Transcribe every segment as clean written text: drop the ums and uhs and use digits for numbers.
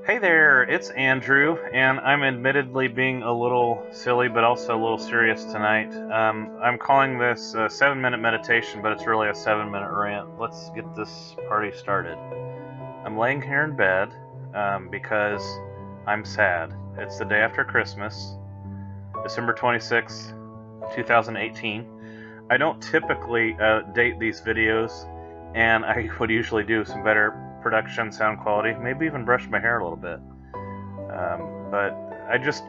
Hey there, it's Andrew, and I'm admittedly being a little silly but also a little serious tonight. I'm calling this a 7-minute meditation, but it's really a 7-minute rant. Let's get this party started. I'm laying here in bed because I'm sad. It's the day after Christmas, December 26th, 2018. I don't typically date these videos, and I would usually do some better production, sound quality, maybe even brush my hair a little bit. But I just,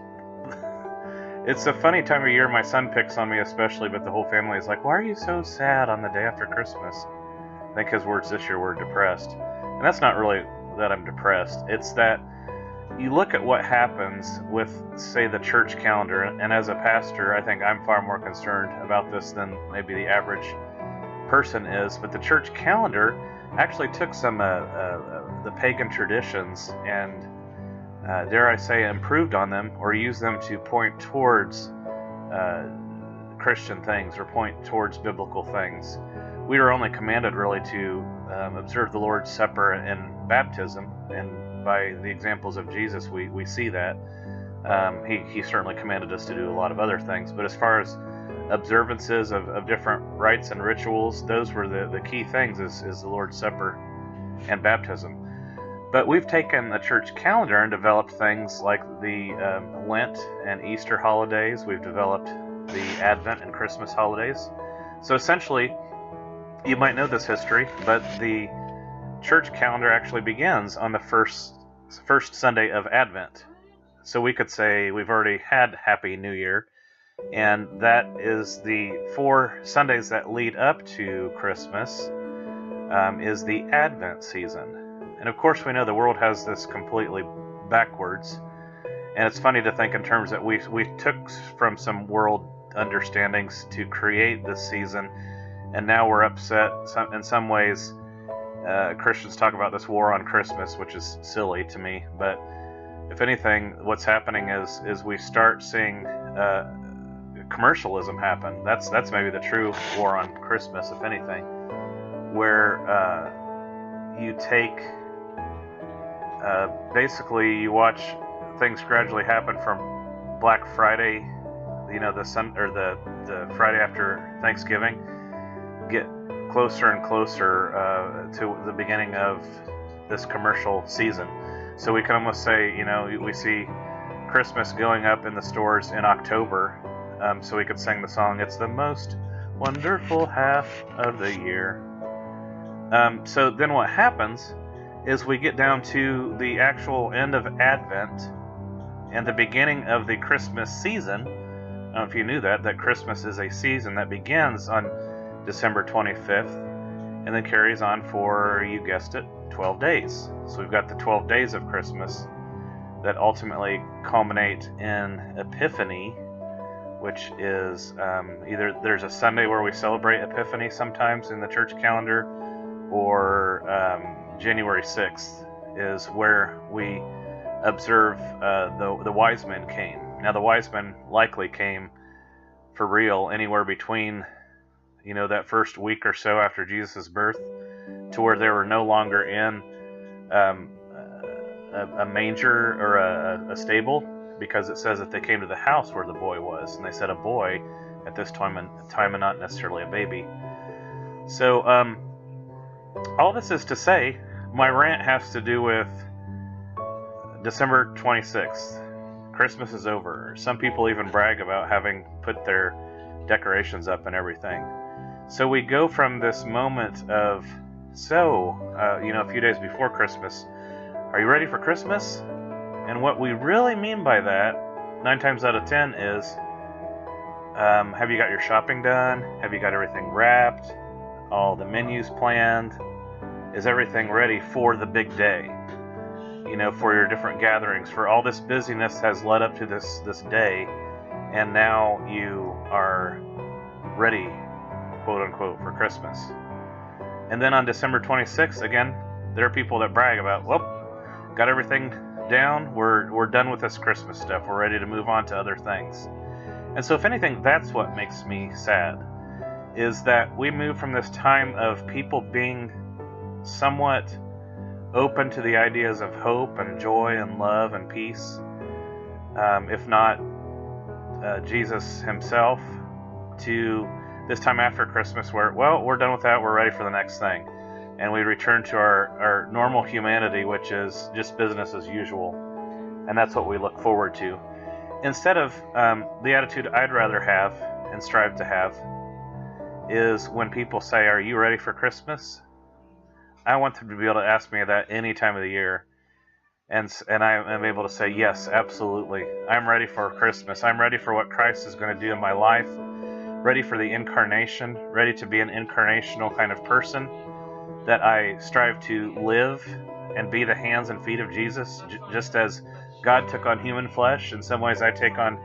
it's a funny time of year. My son picks on me especially, but the whole family is like, why are you so sad on the day after Christmas? I think his words this year were depressed. And that's not really that I'm depressed. It's that you look at what happens with, say, the church calendar, and as a pastor, I think I'm far more concerned about this than maybe the average person is, but the church calendar actually took some the pagan traditions and, dare I say, improved on them or used them to point towards Christian things or point towards biblical things. We are only commanded really to observe the Lord's Supper and baptism, and by the examples of Jesus we see that. He certainly commanded us to do a lot of other things, but as far as observances of different rites and rituals, those were the key things is the Lord's Supper and baptism. But we've taken the church calendar and developed things like the Lent and Easter holidays. We've developed the Advent and Christmas holidays. So essentially, you might know this history, but the church calendar actually begins on the first Sunday of Advent. So we could say we've already had Happy New Year, and that is the 4 Sundays that lead up to Christmas is the Advent season. And of course we know the world has this completely backwards, and it's funny to think in terms that we took from some world understandings to create this season, and now we're upset. In some ways, Christians talk about this war on Christmas, which is silly to me, but if anything, what's happening is we start seeing commercialism happen. That's maybe the true war on Christmas, if anything, where you take basically you watch things gradually happen from Black Friday, the Friday after Thanksgiving, get closer and closer to the beginning of this commercial season. So we can almost say, we see Christmas going up in the stores in October. So we could sing the song, "It's the most wonderful half of the year." So then what happens is we get down to the actual end of Advent and the beginning of the Christmas season. I don't know if you knew that Christmas is a season that begins on December 25th and then carries on for, you guessed it, 12 days. So we've got the 12 days of Christmas that ultimately culminate in Epiphany, which is either there's a Sunday where we celebrate Epiphany sometimes in the church calendar, or January 6th is where we observe the wise men came. Now the wise men likely came for real anywhere between that first week or so after Jesus' birth to where they were no longer in a manger or a stable, because it says that they came to the house where the boy was, and they said a boy at this time and not necessarily a baby. So all this is to say, my rant has to do with December 26th. Christmas is over. Some people even brag about having put their decorations up and everything. So we go from this moment of, a few days before Christmas, are you ready for Christmas? And what we really mean by that, 9 times out of 10, is have you got your shopping done? Have you got everything wrapped? All the menus planned? Is everything ready for the big day? For your different gatherings, for all this busyness has led up to this day, and now you are ready, quote unquote, for Christmas. And then on December 26th, again, there are people that brag about, got everything down, we're done with this Christmas stuff, we're ready to move on to other things. And so if anything, that's what makes me sad, is that we move from this time of people being somewhat open to the ideas of hope and joy and love and peace. If not Jesus himself, to this time after Christmas where, well, we're done with that, we're ready for the next thing. And we return to our normal humanity, which is just business as usual. And that's what we look forward to. Instead of the attitude I'd rather have and strive to have is when people say, are you ready for Christmas? I want them to be able to ask me that any time of the year. And I am able to say, yes, absolutely. I'm ready for Christmas. I'm ready for what Christ is going to do in my life. Ready for the incarnation. Ready to be an incarnational kind of person. That I strive to live and be the hands and feet of Jesus. Just as God took on human flesh, in some ways I take on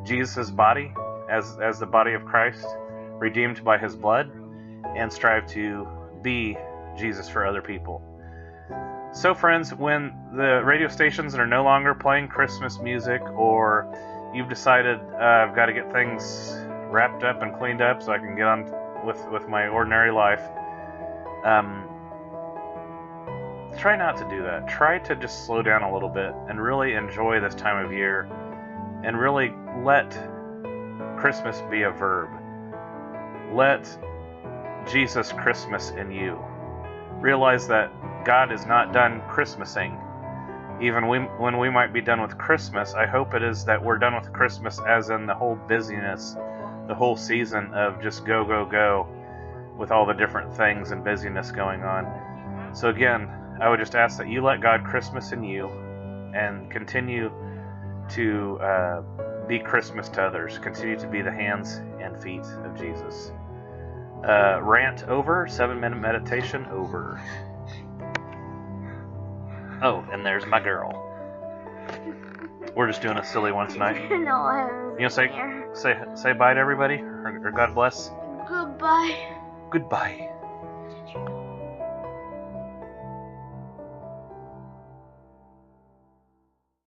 Jesus' body as the body of Christ, redeemed by his blood, and strive to be Jesus for other people. So friends, when the radio stations are no longer playing Christmas music, or you've decided I've got to get things wrapped up and cleaned up so I can get on with my ordinary life, try not to do that. Try to just slow down a little bit and really enjoy this time of year, and really let Christmas be a verb. Let Jesus Christmas in you. Realize that God is not done Christmasing. Even when we might be done with Christmas, I hope it is that we're done with Christmas as in the whole busyness, the whole season of just go, go, go, with all the different things and busyness going on. So again, I would just ask that you let God Christmas in you and continue to be Christmas to others. Continue to be the hands and feet of Jesus. Rant over. 7-minute meditation over. Oh, and there's my girl. We're just doing a silly one tonight. No, I You know, say bye to everybody, or God bless. Goodbye. Goodbye.